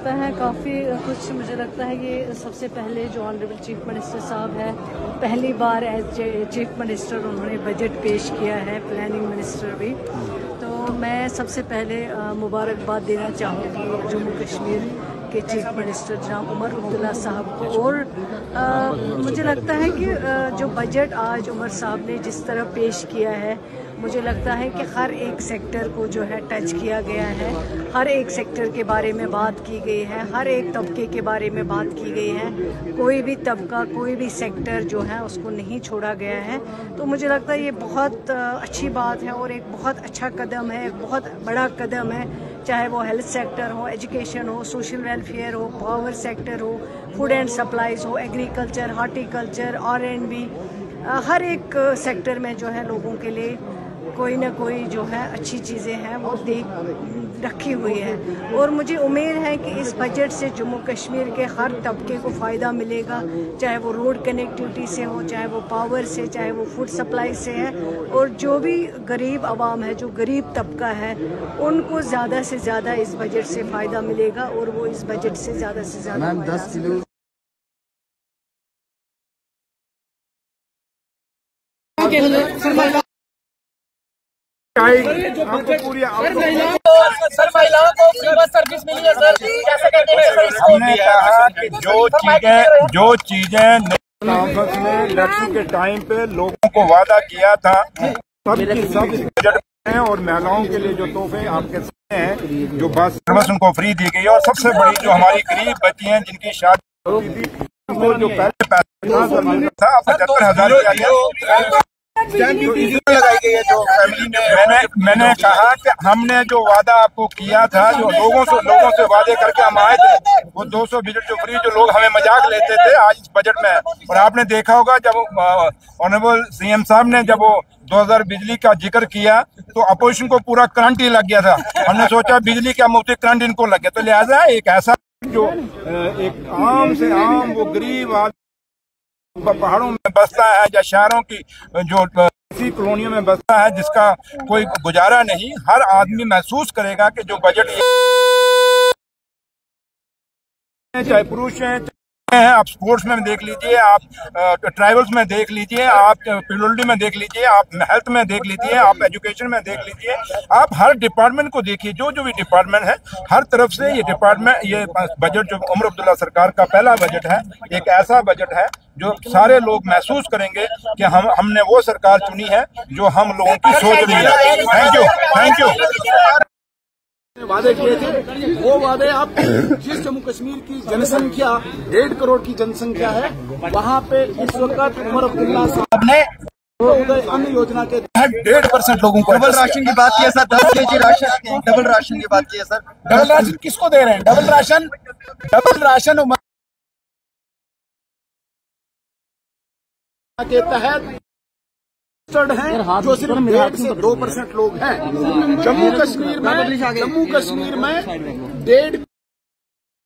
लगता है काफ़ी कुछ, मुझे लगता है कि सबसे पहले जो ऑनरेबल चीफ मिनिस्टर साहब है, पहली बार एज चीफ मिनिस्टर उन्होंने बजट पेश किया है, प्लानिंग मिनिस्टर भी। तो मैं सबसे पहले मुबारकबाद देना चाहूँगी जम्मू कश्मीर के चीफ मिनिस्टर जनाब उमर अब्दुल्ला साहब को। और मुझे लगता है कि जो बजट आज उमर साहब ने जिस तरह पेश किया है, मुझे लगता है कि हर एक सेक्टर को जो है टच किया गया है, हर एक सेक्टर के बारे में बात की गई है, हर एक तबके के बारे में बात की गई है, कोई भी तबका, कोई भी सेक्टर जो है उसको नहीं छोड़ा गया है। तो मुझे लगता है ये बहुत अच्छी बात है और एक बहुत अच्छा कदम है, एक बहुत बड़ा कदम है, चाहे वो हेल्थ सेक्टर हो, एजुकेशन हो, सोशल वेलफेयर हो, पावर सेक्टर हो, फूड एंड सप्लाईज हो, एग्रीकल्चर, हॉर्टिकल्चर, R&B, हर एक सेक्टर में जो है लोगों के लिए कोई ना कोई जो है अच्छी चीज़ें हैं वो रखी हुई है। और मुझे उम्मीद है कि इस बजट से जम्मू कश्मीर के हर तबके को फ़ायदा मिलेगा, चाहे वो रोड कनेक्टिविटी से हो, चाहे वो पावर से, चाहे वो फूड सप्लाई से है। और जो भी गरीब आवाम है, जो गरीब तबका है, उनको ज़्यादा से ज़्यादा इस बजट से फ़ायदा मिलेगा और वो इस बजट से ज़्यादा आपको पूरी सर महिलाओं को फ्री बस सर्विस मिली है सर, कैसे कहते हैं? हमने कहा कि जो चीजें कांग्रेस ने इलेक्शन के टाइम पे लोगों को वादा किया था, सब बजट में, और महिलाओं के लिए जो तोहफे आपके सामने हैं, जो बस सर्विस उनको फ्री दी गई, और सबसे बड़ी जो हमारी गरीब बच्ची हैं जिनकी शादी होती थी, उनको जो पहले पैसा था 75,000 किया गया, लगाई गई है जो फैमिली ने। मैंने कहा कि हमने जो वादा आपको किया था, जो लोगों से वादे करके हम आए थे, वो 200 विजिट जो फ्री, जो लोग हमें मजाक लेते थे, आज इस बजट में। और आपने देखा होगा जब ऑनरेबल CM साहब ने जब वो 2000 बिजली का जिक्र किया तो अपोजिशन को पूरा करंट ही लग गया था। हमने सोचा बिजली का मुफ्त करंट इनको लग गया, तो लिहाजा एक ऐसा जो एक आम से आम वो गरीब आदमी पहाड़ों में बसता है या शहरों की जो कॉलोनियों में बसता है, जिसका कोई गुजारा नहीं, हर आदमी महसूस करेगा कि जो बजट, चाहे पुरुष हैं, आप स्पोर्ट्स में देख लीजिए, आप ट्राइबल्स में देख लीजिए, आप पीडब्ल्यूडी में देख लीजिए, आप हेल्थ में देख लीजिए, आप एजुकेशन में देख लीजिए, आप हर डिपार्टमेंट को देखिए, जो भी डिपार्टमेंट है, हर तरफ से ये डिपार्टमेंट, ये बजट जो उमर अब्दुल्ला सरकार का पहला बजट है, एक ऐसा बजट है जो सारे लोग महसूस करेंगे कि हमने वो सरकार चुनी है जो हम लोगों की सोच रही है। Thank you. वादे किए थे, वो वादे आप जिस जम्मू कश्मीर की जनसंख्या 1.5 करोड़ की जनसंख्या है, वहाँ पे इस वक्त उमर अब्दुल्ला साहब ने उदय अन्न योजना के तहत 1.5% लोगों को डबल राशन की बात की है sir, 10 kg ration, double ration की बात की है सर। डबल राशन किसको दे रहे हैं? डबल राशन उमर के तहत हैं, जो सिर्फ 1.5 से 2% लोग हैं। जम्मू कश्मीर में 1.5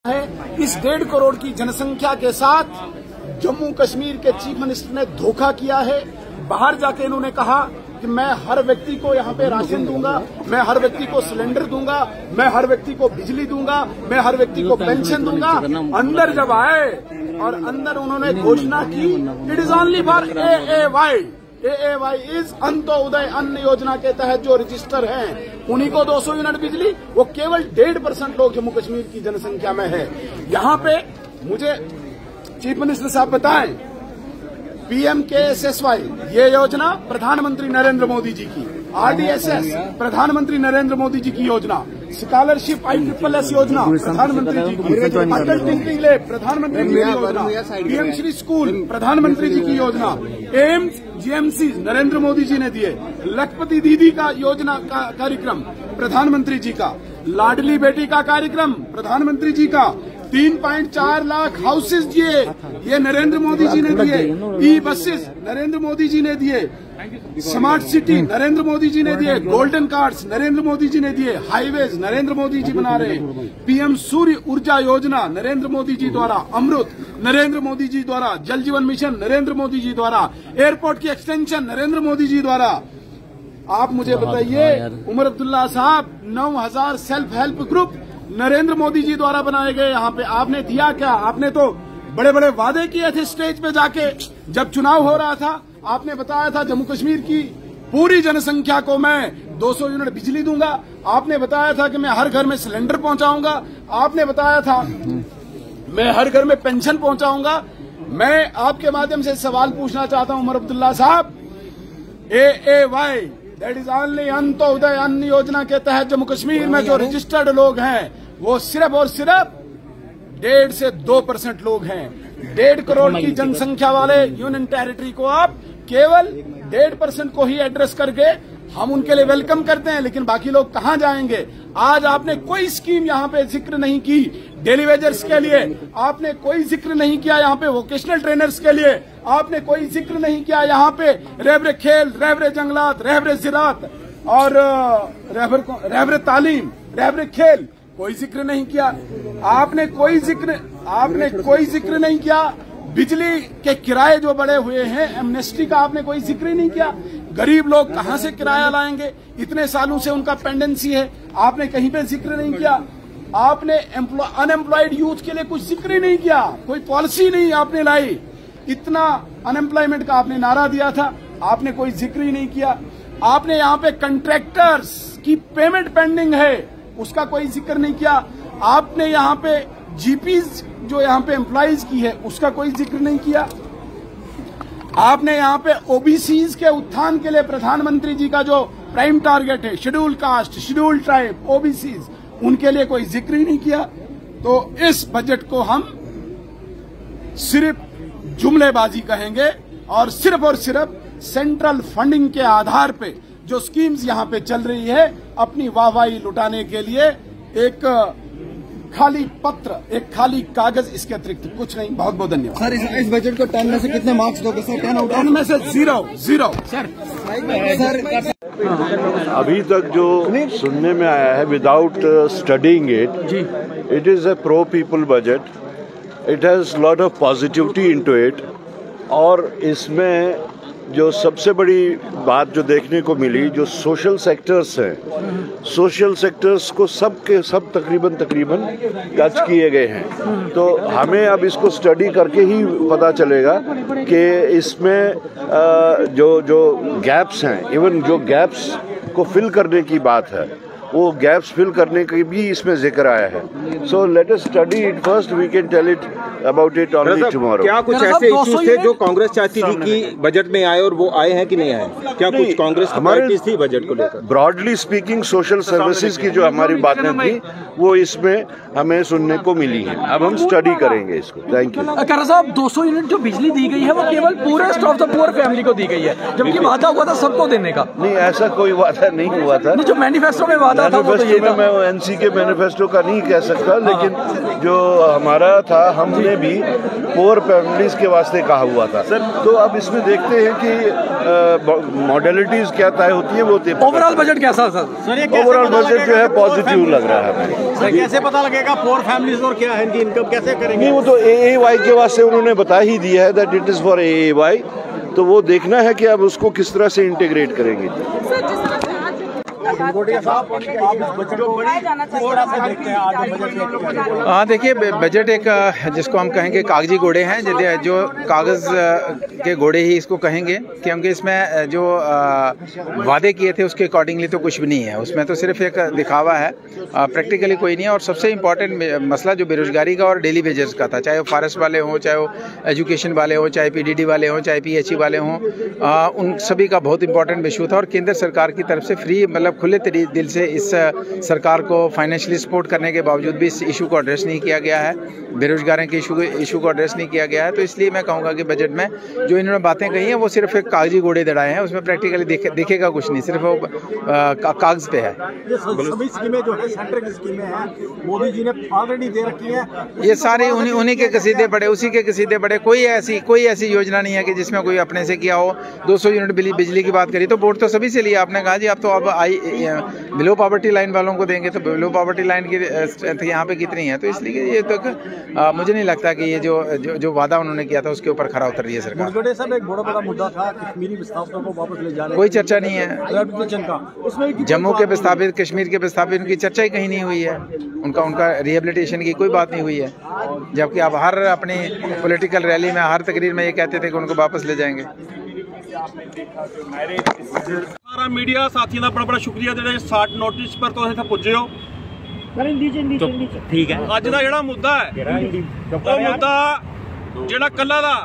है। इस 1.5 करोड़ की जनसंख्या के साथ जम्मू कश्मीर के चीफ मिनिस्टर ने धोखा किया है। बाहर जाके इन्होंने कहा कि मैं हर व्यक्ति को यहाँ पे राशन दूंगा, मैं हर व्यक्ति को सिलेंडर दूंगा, मैं हर व्यक्ति को बिजली दूंगा, मैं हर व्यक्ति को पेंशन दूंगा। अंदर जब आए और अंदर उन्होंने घोषणा की, it is only for AAY is Antyodaya अन्न योजना के तहत जो रजिस्टर हैं, उन्हीं को 200 यूनिट बिजली, वो केवल 1.5% लोग जम्मू कश्मीर की जनसंख्या में है। यहाँ पे मुझे चीफ मिनिस्टर साहब बताएं, PMKSSY ये योजना प्रधानमंत्री नरेंद्र मोदी जी की, RDSS प्रधानमंत्री नरेंद्र मोदी जी की योजना, स्कॉलरशिप ISSS योजना प्रधानमंत्री जी की, अटल टिंकरिंग लैब प्रधानमंत्री जी की योजना, PM श्री स्कूल प्रधानमंत्री जी की योजना, एम्स GMC नरेंद्र मोदी जी ने दिए, लखपति दीदी का योजना का कार्यक्रम प्रधानमंत्री जी का, लाडली बेटी का कार्यक्रम प्रधानमंत्री जी का, 3.4 लाख हाउसेज दिए, ये नरेंद्र मोदी जी ने दिए, E-बसेस नरेंद्र मोदी जी ने दिए, स्मार्ट सिटी नरेंद्र मोदी जी ने दिए, गोल्डन कार्ड्स नरेंद्र मोदी जी ने दिए, हाईवेज नरेंद्र मोदी जी बना रहे, PM सूर्य ऊर्जा योजना नरेंद्र मोदी जी द्वारा, अमृत नरेंद्र मोदी जी द्वारा, जल जीवन मिशन नरेंद्र मोदी जी द्वारा, एयरपोर्ट की एक्सटेंशन नरेंद्र मोदी जी द्वारा। आप मुझे बताइए, उमर अब्दुल्ला साहब 9000 self help group Narendra Modi ji द्वारा बनाए गए। यहाँ पे आपने दिया क्या? आपने तो बड़े बड़े वादे किए थे स्टेज पे जाके। जब चुनाव हो रहा था आपने बताया था जम्मू कश्मीर की पूरी जनसंख्या को मैं 200 यूनिट बिजली दूंगा। आपने बताया था कि मैं हर घर में सिलेंडर पहुंचाऊंगा। आपने बताया था मैं हर घर में पेंशन पहुंचाऊंगा। मैं आपके माध्यम से सवाल पूछना चाहता हूं उमर अब्दुल्ला साहब, AAY that is only Antyodaya अन्न योजना के तहत जम्मू कश्मीर में जो रजिस्टर्ड लोग हैं वो सिर्फ और सिर्फ 1.5 से 2% लोग हैं। 1.5 करोड़ की जनसंख्या वाले यूनियन टेरिटरी को आप केवल 1.5% को ही एड्रेस करके हम उनके लिए वेलकम करते हैं, लेकिन बाकी लोग कहां जाएंगे? आज आपने कोई स्कीम यहाँ पे जिक्र नहीं की डेली वेजर्स के लिए, आपने कोई जिक्र नहीं किया यहाँ पे वोकेशनल ट्रेनर्स के लिए, आपने कोई जिक्र नहीं किया यहाँ पे रहबरे खेल, रहबरे जंगलात, रहबरे ज़राअत और रहबरे तालीम, रहबरे खेल, कोई जिक्र नहीं किया। आपने कोई जिक्र नहीं किया। बिजली के किराए जो बढ़े हुए हैं, एमनेस्टी का आपने कोई जिक्र ही नहीं किया। गरीब लोग कहां से किराया लाएंगे? इतने सालों से उनका पेंडेंसी है, आपने कहीं पे जिक्र नहीं किया। आपने अनएम्प्लॉयड यूथ के लिए कुछ जिक्र ही नहीं किया, कोई पॉलिसी नहीं आपने लाई। इतना अनएम्प्लॉयमेंट का आपने नारा दिया था, आपने कोई जिक्र ही नहीं किया। आपने यहाँ पे कंट्रैक्टर्स की पेमेंट पेंडिंग है, उसका कोई जिक्र नहीं किया। आपने यहाँ पे जीपीज जो यहाँ पे एम्प्लॉइज की है उसका कोई जिक्र नहीं किया। आपने यहाँ पे ओबीसीज के उत्थान के लिए प्रधानमंत्री जी का जो प्राइम टारगेट है, schedule caste, schedule tribe, OBCs, उनके लिए कोई जिक्र ही नहीं किया। तो इस बजट को हम सिर्फ जुमलेबाजी कहेंगे और सिर्फ सेंट्रल फंडिंग के आधार पे जो स्कीम्स यहाँ पे चल रही है अपनी वाहवाही लुटाने के लिए एक खाली पत्र, एक खाली कागज, इसके अतिरिक्त कुछ नहीं। बहुत बहुत धन्यवाद सर। इस बजट को 10 में से कितने मार्क्स दोगे सर? 10 में से 0 सर। अभी तक जो सुनने में आया है without studying it is a pro people budget. It has lot of positivity into it. और इसमें जो सबसे बड़ी बात जो देखने को मिली, जो सोशल सेक्टर्स हैं, सोशल सेक्टर्स को सब के सब तकरीबन टच किए गए हैं। तो हमें अब इसको स्टडी करके ही पता चलेगा कि इसमें जो गैप्स हैं, इवन जो गैप्स को फिल करने की बात है, वो गैप्स फिल करने की भी इसमें जिक्र आया है। So let us study it first, we can tell it about it only tomorrow. क्या कुछ ऐसे इश्यूज थे जो कांग्रेस चाहती थी कि बजट में आए और वो आए हैं कि नहीं आए? क्या कुछ कांग्रेस की प्रायोरिटीज थी बजट को लेकर? ब्रॉडली स्पीकिंग सोशल सर्विसेज की जो हमारी बातें थी वो इसमें हमें सुनने को मिली है। अब हम स्टडी करेंगे इसको। Thank you. खैरा साहब, 200 यूनिट जो बिजली दी गई है वो केवल purest of the poor family को दी गई है, जबकि वादा हुआ था सबको देने का। नहीं, ऐसा कोई वादा नहीं हुआ था। जो मैनिफेस्टो में वादा था वो तो ये था। मैं एनसी के मैनिफेस्टो का नहीं कह सकता, लेकिन जो हमारा था हमने भी पुअर फैमिलीज के वास्ते कहा हुआ था। तो अब इसमें देखते हैं कि मॉडलिटीज क्या तय होती है। वो ओवरऑल बजट कैसा सर? ओवरऑल बजट जो है पॉजिटिव लग रहा है हमें। कैसे पता लगेगा पुअर फैमिलीज और क्या है इनकी इनकम कैसे करेंगे? नहीं, वो तो AAY के वास्ते उन्होंने बता ही दिया है that it is for AAY। तो वो देखना है कि अब उसको किस तरह से इंटीग्रेट करेंगे। हाँ, देखिए, बजट एक जिसको हम कहेंगे कागजी घोड़े हैं, जो कागज़ के घोड़े ही इसको कहेंगे, क्योंकि इसमें जो वादे किए थे उसके अकॉर्डिंगली तो कुछ भी नहीं है। उसमें तो सिर्फ एक दिखावा है, प्रैक्टिकली कोई नहीं है। और सबसे इम्पॉर्टेंट मसला जो बेरोजगारी का और डेली वेजेस का था, चाहे वो फॉरेस्ट वाले हों, चाहे वो एजुकेशन वाले हों, चाहे PDD वाले हों, चाहे PHE वाले हों, उन सभी का बहुत इंपॉर्टेंट इशू था। और केंद्र सरकार की तरफ से फ्री, मतलब खुले दिल से इस सरकार को फाइनेंशियली सपोर्ट करने के बावजूद भी इस इशू को एड्रेस नहीं किया गया है, बेरोजगारी के इशू को एड्रेस नहीं किया गया है। तो इसलिए मैं कहूँगा कि बजट में जो इन्होंने बातें कही हैं वो सिर्फ एक कागजी घोड़े दौड़ाए हैं, उसमें प्रैक्टिकली दिखेगा कुछ नहीं, सिर्फ वो कागज पे है। सभी स्कीमें जो है सेंटर की स्कीमें हैं, मोदी जी ने ऑलरेडी दे रखी हैं। ये सारे उन्हीं के कसीदे पड़े, उसी के कसीदे पड़े। कोई ऐसी योजना नहीं है कि जिसमें कोई अपने से किया हो। 200 यूनिट बिजली की बात करी तो वोट तो सभी से लिया। आपने कहा जी अब तो अब बिलो पॉवर्टी लाइन वालों को देंगे तो बिलो पॉवर्टी लाइन की स्ट्रेंथ यहाँ पे कितनी है, तो इसलिए ये तो मुझे नहीं लगता कि ये जो वादा उन्होंने किया था उसके ऊपर खरा उतर रही है सरकार। साहब एक बड़ा मुद्दा था कश्मीरी विस्थापितों को वापस ले जाने, कोई चर्चा नहीं है। जम्मू के विस्थापित, कश्मीर के विस्थापित, उनकी चर्चा ही कहीं नहीं हुई है। उनका रिहेबिलिटेशन की कोई बात नहीं हुई है, जबकि आप हर अपनी पॉलिटिकल रैली में, हर तकरीर में ये कहते थे कि उनको वापस ले जाएंगे। सारा मीडिया साथियों का बड़ा बड़ा शुक्रिया जो 60 नोटिस पर तो इत्थे पुजे हो। ठीक है, अज का जो मुद्दा है वो मुद्दा जो कला दा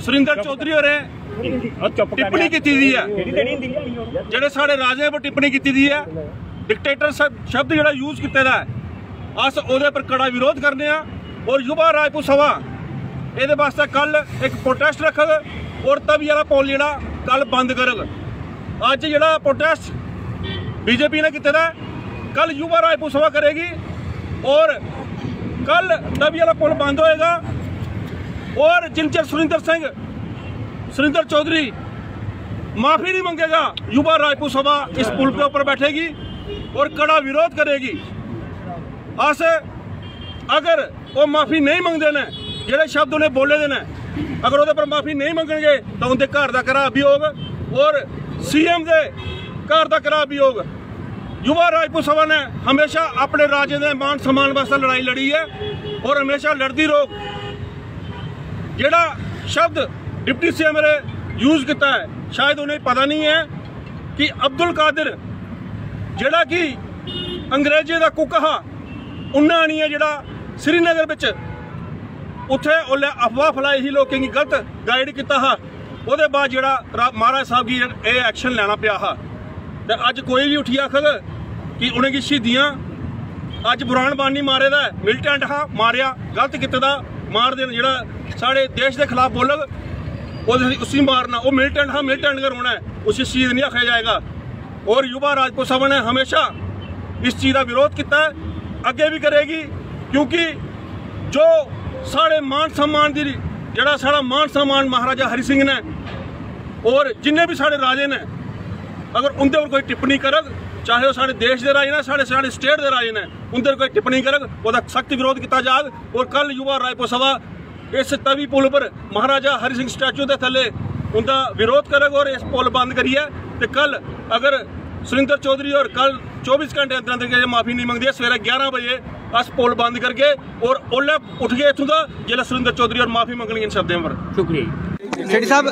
सुरिंदर चौधरी होरे टिप्पणी की है, जेडे साढ़े राजे पर टिप्पणी की है, डिक्टेटर शब्द जो यूज किया है, अस ओदे पर कड़ा विरोध करने और युवा राजपूत सभा ये वास्ते कल एक प्रोटेस्ट रखग और तभी वाला पुल जो कल बंद करग। अज जो प्रोटेस्ट बीजेपी ने किया कल युवा राजपूत सभा करेगी और कल तभी वाला पुल बंद होएगा और जिन चर सुरिंदर चौधरी माफी नहीं मंगेगा, युवा राजपूत सभा इस पुल के ऊपर बैठेगी और कड़ा विरोध करेगी। अस अगर वो माफी नहीं मंगते ने, जेडे शब्द उन्हें बोले दे ने, अगर वो पर माफी नहीं मंगणगे तो उनके घर का करा अभियोग और सीएम के घर का करा अभियोग। युवा राजपूत सभा ने हमेशा अपने राजे के मान सम्मान वास्ते लड़ाई लड़ी है और हमेशा लड़ती रोक। जेड़ा शब्द डिप्टी सीएम ने यूज किया है, शायद उन्हें पता नहीं है कि अब्दुल कादिर जेड़ा कि अंग्रेजी का कुक हा, उन्हें आनी है जेड़ा श्रीनगर विच उत्थे ओले अफवाह फैलाई ही, लोगों की गलत गाइड किया हा, उसके बाद जेड़ा महाराज साहब की एक्शन लेना पिया हा। ते अज कोई भी उठी आखग कि उन्हें शहीदियां अज बुरहान वानी मारे दा मिलिटेंट हा, मारिया गलत किते दा मार देन, जेड़ा साढ़े देश के खिलाफ बोलग उसी मारना, वो मिलिटेंट हा, मिलिटेंट का रोना है, उसी शहीद नहीं आखा जाएगा। और युवा राजपूत सभा ने हमेशा इस चीज़ का विरोध किया है, अगे भी करेगी, क्योंकि जो साढ़े मान सम्मान की जड़ा साढ़ा मान सम्मान महाराजा हरि सिंह ने और जिन्हें भी साढ़े राजे ने, अगर उनके ऊपर कोई टिप्पणी करग, चाहे वो साढ़े देश के राजे ने, साढ़े स्टेट के राजे ने, उनके कोई टिप्पणी करग, वह सख्त विरोध किया जाग। और कल युवा राजपूत सभा इस तवी पुल पर महाराजा हरि सिंह स्टैचू के थले उनका विरोध करग और इस पुल बंद करिए। तो कल अगर सुरिंदर चौधरी और कल 24 घंटे अंदर अंदर माफी नहीं मंगती, सवेरे 11 बजे अस पुल बंद करके और ओले उठ गए इतों का जिला सुरिंदर चौधरी और माफी मंगनी इन शब्दों पर। शुक्रिया। सेठी साहब,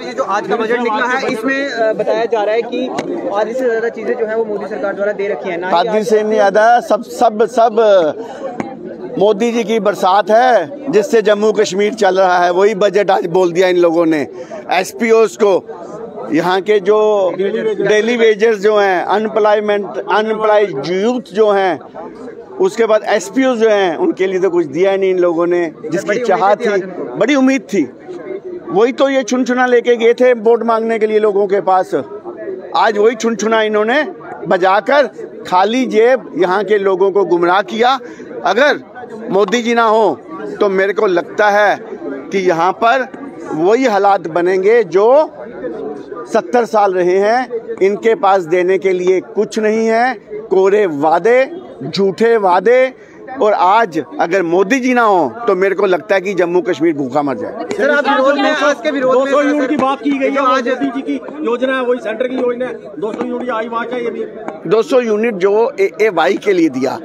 ये जो आज का बजट निकला है इसमें बताया जा रहा है कि आधी से ज्यादा चीजें जो है वो मोदी सरकार द्वारा दे रखी है। आधी से नहीं ज्यादा सब मोदी जी की बरसात है जिससे जम्मू कश्मीर चल रहा है, वही बजट आज बोल दिया इन लोगों ने। एसपीओस को, यहाँ के जो डेली वेजेस जो हैं, अनएम्प्लॉयड यूथ जो हैं, उसके बाद एसपीओ जो हैं, उनके लिए तो कुछ दिया नहीं इन लोगों ने, जिसकी चाहत थी, बड़ी उम्मीद थी। वही तो ये चुनचुना लेके गए थे वोट मांगने के लिए लोगों के पास, आज वही चुनचुना इन्होंने बजाकर खाली जेब यहाँ के लोगों को गुमराह किया। अगर मोदी जी ना हो तो मेरे को लगता है कि यहाँ पर वही हालात बनेंगे जो 70 साल रहे हैं। इनके पास देने के लिए कुछ नहीं है, कोरे वादे, झूठे वादे। और आज अगर मोदी जी ना हो तो मेरे को लगता है कि जम्मू कश्मीर भूखा मर जाए। सर, आप विरोध में, आज के विरोध में 200 यूनिट की बात की गई है, आज मोदी जी की योजना है, वही सेंटर की योजना है। 200 यूनिट आई बात है, ये भी 200 यूनिट जो AAY के लिए दिया,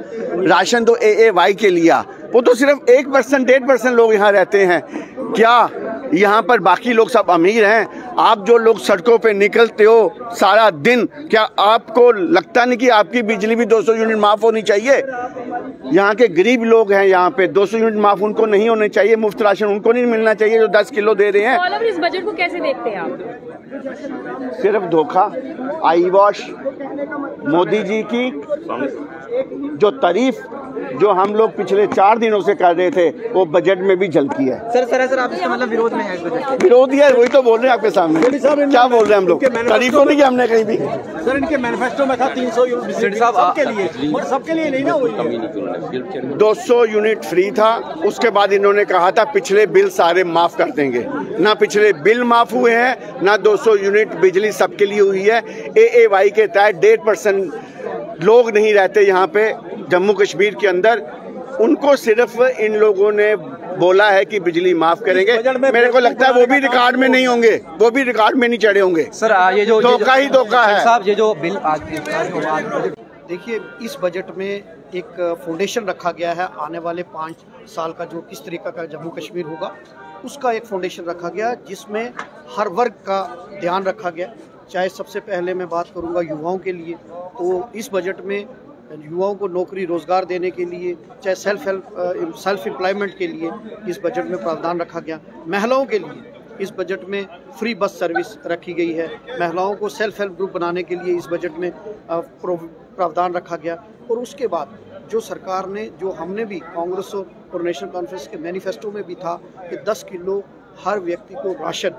राशन तो AAY के लिया, वो तो सिर्फ 1%, 1% लोग यहाँ रहते हैं। क्या यहाँ पर बाकी लोग सब अमीर हैं? आप जो लोग सड़कों पे निकलते हो सारा दिन, क्या आपको लगता नहीं कि आपकी बिजली भी 200 यूनिट माफ होनी चाहिए? यहाँ के गरीब लोग हैं, यहाँ पे 200 यूनिट माफ उनको नहीं होने चाहिए, मुफ्त राशन उनको नहीं मिलना चाहिए जो 10 किलो दे रहे हैं। इस बजट को कैसे देखते हैं आप? सिर्फ धोखा, आई वॉश मोदी जी की जो तारीफ जो हम लोग पिछले 4 दिनों से कर रहे थे वो बजट में भी झलकी है। सर आप इसका मतलब विरोध में है इस बजट? विरोधी है, वही तो बोल रहे हैं आपके सामने। क्या बोल रहे हैं हम लोग? तारीफों नहीं की हमने कहीं भी। सर इनके मैनिफेस्टो में था 300 यूनिट सबके लिए नहीं ना, वही 200 यूनिट फ्री था। उसके बाद इन्होंने कहा था पिछले बिल सारे माफ कर देंगे। ना पिछले बिल माफ हुए हैं, ना 200 यूनिट बिजली सबके लिए हुई है। AAY के तहत 1.5% लोग नहीं रहते यहाँ पे जम्मू कश्मीर के अंदर। उनको सिर्फ इन लोगों ने बोला है कि बिजली माफ करेंगे। मेरे को लगता है वो भी रिकॉर्ड में नहीं होंगे, वो भी रिकॉर्ड में नहीं चढ़े होंगे। सर ये जो धोखा ही धोखा है साहब। ये जो बिल आज देखिए, इस बजट में एक फाउंडेशन रखा गया है आने वाले 5 साल का, जो किस तरीका का जम्मू कश्मीर होगा उसका एक फाउंडेशन रखा गया, जिसमें हर वर्ग का ध्यान रखा गया। चाहे सबसे पहले मैं बात करूंगा युवाओं के लिए, तो इस बजट में युवाओं को नौकरी रोजगार देने के लिए, चाहे सेल्फ एम्प्लॉयमेंट के लिए इस बजट में प्रावधान रखा गया। महिलाओं के लिए इस बजट में फ्री बस सर्विस रखी गई है। महिलाओं को सेल्फ हेल्प ग्रुप बनाने के लिए इस बजट में प्रावधान रखा गया। और उसके बाद जो सरकार ने, जो हमने भी कांग्रेस और नेशनल कॉन्फ्रेंस के मैनिफेस्टो में भी था कि 10 किलो हर व्यक्ति को राशन,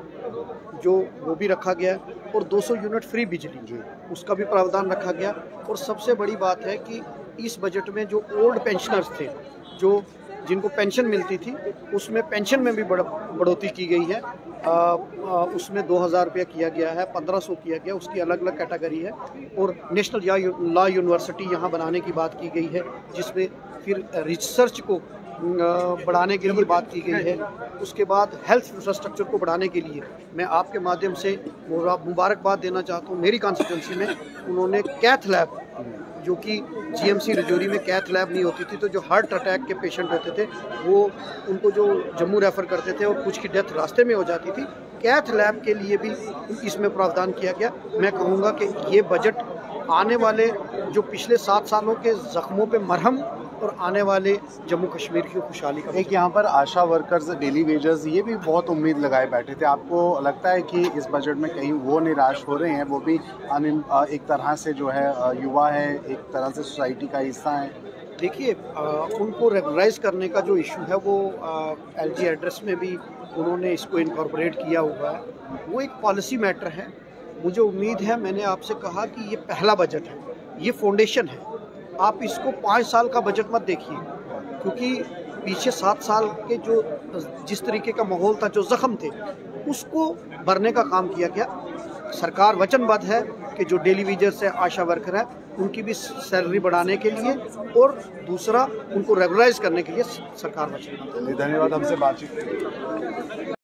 जो वो भी रखा गया और 200 यूनिट फ्री बिजली, उसका भी प्रावधान रखा गया। और सबसे बड़ी बात है कि इस बजट में जो ओल्ड पेंशनर्स थे, जो जिनको पेंशन मिलती थी, उसमें पेंशन में भी बढ़ोतरी की गई है। उसमें 2000 रुपया किया गया है, 1500 किया गया, उसकी अलग अलग कैटेगरी है। और नेशनल लॉ यूनिवर्सिटी यहाँ बनाने की बात की गई है, जिसमें फिर रिसर्च को बढ़ाने के लिए बात की गई है। उसके बाद हेल्थ इंफ्रास्ट्रक्चर को बढ़ाने के लिए मैं आपके माध्यम से मुबारकबाद देना चाहता हूँ। मेरी कॉन्स्टिट्यूंसी में उन्होंने कैथ लैब, जो कि GMC रजौरी में कैथ लैब नहीं होती थी, तो जो हार्ट अटैक के पेशेंट होते थे वो उनको जो जम्मू रेफ़र करते थे और कुछ की डेथ रास्ते में हो जाती थी, कैथ लैब के लिए भी इसमें प्रावधान किया गया। मैं कहूँगा कि ये बजट आने वाले जो पिछले 7 सालों के जख्मों पे मरहम और आने वाले जम्मू कश्मीर की खुशहाली का। एक यहाँ पर आशा वर्कर्स, डेली वेजर्स, ये भी बहुत उम्मीद लगाए बैठे थे। आपको लगता है कि इस बजट में कहीं वो निराश हो रहे हैं? वो भी एक तरह से जो है युवा है, एक तरह से सोसाइटी का हिस्सा है। देखिए, उनको रेगुलराइज करने का जो इशू है वो LG एड्रेस में भी उन्होंने इसको इनकॉर्पोरेट किया हुआ है। वो एक पॉलिसी मैटर है। मुझे उम्मीद है, मैंने आपसे कहा कि ये पहला बजट है, ये फाउंडेशन है। आप इसको 5 साल का बजट मत देखिए, क्योंकि पीछे 7 साल के जो जिस तरीके का माहौल था, जो जख्म थे, उसको भरने का काम किया गया। सरकार वचनबद्ध है कि जो डेली वेजर्स है, आशा वर्कर है, उनकी भी सैलरी बढ़ाने के लिए और दूसरा उनको रेगुलराइज करने के लिए सरकार वचनबद्ध है। धन्यवाद हमसे बातचीत।